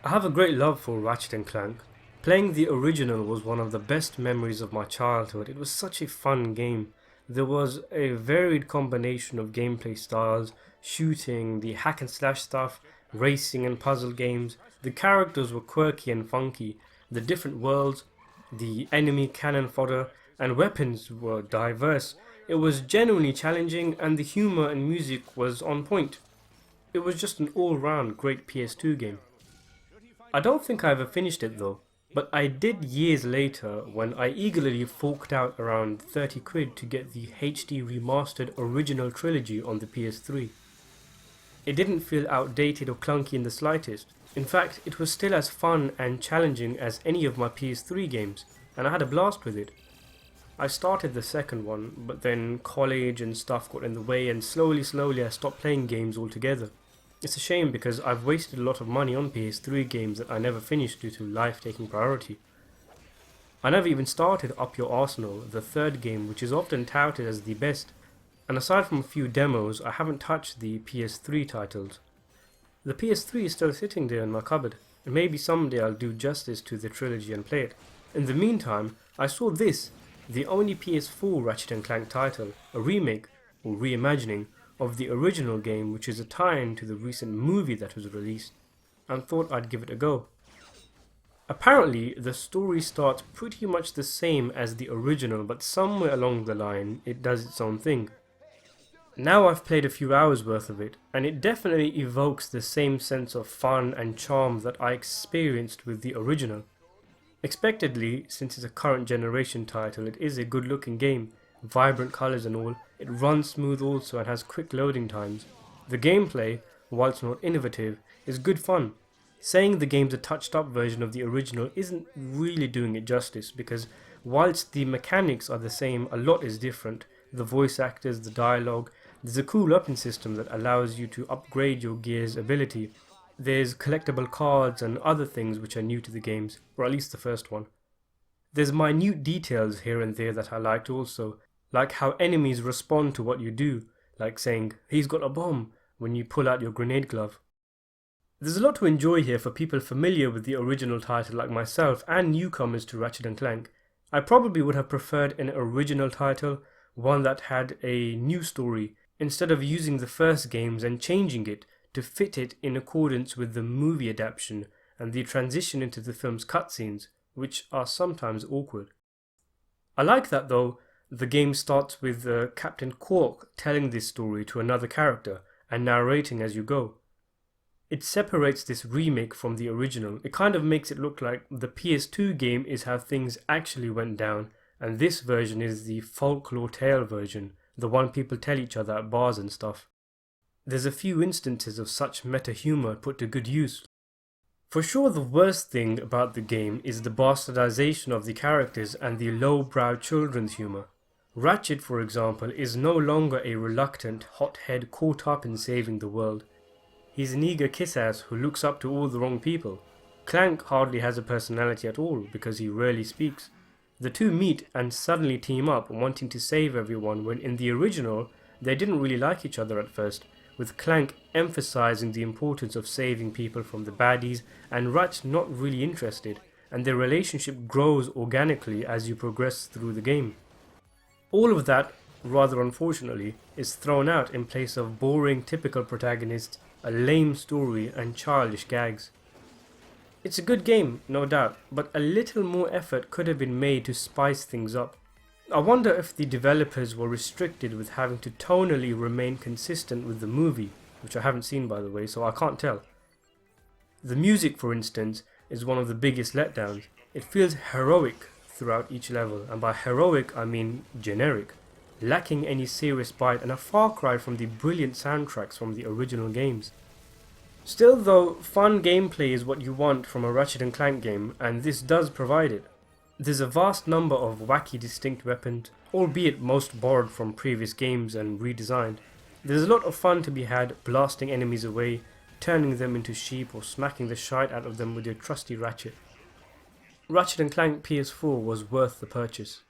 I have a great love for Ratchet and Clank. Playing the original was one of the best memories of my childhood. It was such a fun game. There was a varied combination of gameplay styles, shooting, the hack and slash stuff, racing and puzzle games. The characters were quirky and funky. The different worlds, the enemy cannon fodder, and weapons were diverse. It was genuinely challenging and the humor and music was on point. It was just an all-round great PS2 game. I don't think I ever finished it though, but I did years later when I eagerly forked out around 30 quid to get the HD remastered original trilogy on the PS3. It didn't feel outdated or clunky in the slightest. In fact, it was still as fun and challenging as any of my PS3 games, and I had a blast with it. I started the second one, but then college and stuff got in the way and slowly I stopped playing games altogether. It's a shame because I've wasted a lot of money on PS3 games that I never finished due to life taking priority. I never even started Up Your Arsenal, the third game which is often touted as the best, and aside from a few demos I haven't touched the PS3 titles. The PS3 is still sitting there in my cupboard, and maybe someday I'll do justice to the trilogy and play it. In the meantime, I saw this, the only PS4 Ratchet & Clank title, a remake, or reimagining, of the original game, which is a tie-in to the recent movie that was released, and thought I'd give it a go. Apparently, the story starts pretty much the same as the original, but somewhere along the line it does its own thing. Now I've played a few hours worth of it, and it definitely evokes the same sense of fun and charm that I experienced with the original. Expectedly, since it's a current generation title, it is a good looking game, vibrant colours and all. It runs smooth also and has quick loading times. The gameplay, whilst not innovative, is good fun. Saying the game's a touched up version of the original isn't really doing it justice, because whilst the mechanics are the same, a lot is different. The voice actors, the dialogue. There's a cool weapon system that allows you to upgrade your gear's ability. There's collectible cards and other things which are new to the games, or at least the first one. There's minute details here and there that I liked also, like how enemies respond to what you do, like saying, "He's got a bomb," when you pull out your grenade glove. There's a lot to enjoy here for people familiar with the original title like myself and newcomers to Ratchet & Clank. I probably would have preferred an original title, one that had a new story, instead of using the first games and changing it to fit it in accordance with the movie adaptation and the transition into the film's cutscenes, which are sometimes awkward. I like that though. The game starts with Captain Quark telling this story to another character and narrating as you go. It separates this remake from the original. It kind of makes it look like the PS2 game is how things actually went down, and this version is the folklore tale version, the one people tell each other at bars and stuff. There's a few instances of such meta humor put to good use. For sure the worst thing about the game is the bastardization of the characters and the low-brow children's humor. Ratchet, for example, is no longer a reluctant hothead caught up in saving the world. He's an eager kiss-ass who looks up to all the wrong people. Clank hardly has a personality at all because he rarely speaks. The two meet and suddenly team up wanting to save everyone when in the original they didn't really like each other at first, with Clank emphasizing the importance of saving people from the baddies and Ratchet not really interested, and their relationship grows organically as you progress through the game. All of that, rather unfortunately, is thrown out in place of boring typical protagonists, a lame story and childish gags. It's a good game, no doubt, but a little more effort could have been made to spice things up. I wonder if the developers were restricted with having to tonally remain consistent with the movie, which I haven't seen by the way, so I can't tell. The music, for instance, is one of the biggest letdowns. It feels heroic throughout each level, and by heroic I mean generic, lacking any serious bite and a far cry from the brilliant soundtracks from the original games. Still though, fun gameplay is what you want from a Ratchet & Clank game, and this does provide it. There's a vast number of wacky distinct weapons, albeit most borrowed from previous games and redesigned. There's a lot of fun to be had blasting enemies away, turning them into sheep or smacking the shite out of them with your trusty Ratchet. Ratchet & Clank PS4 was worth the purchase.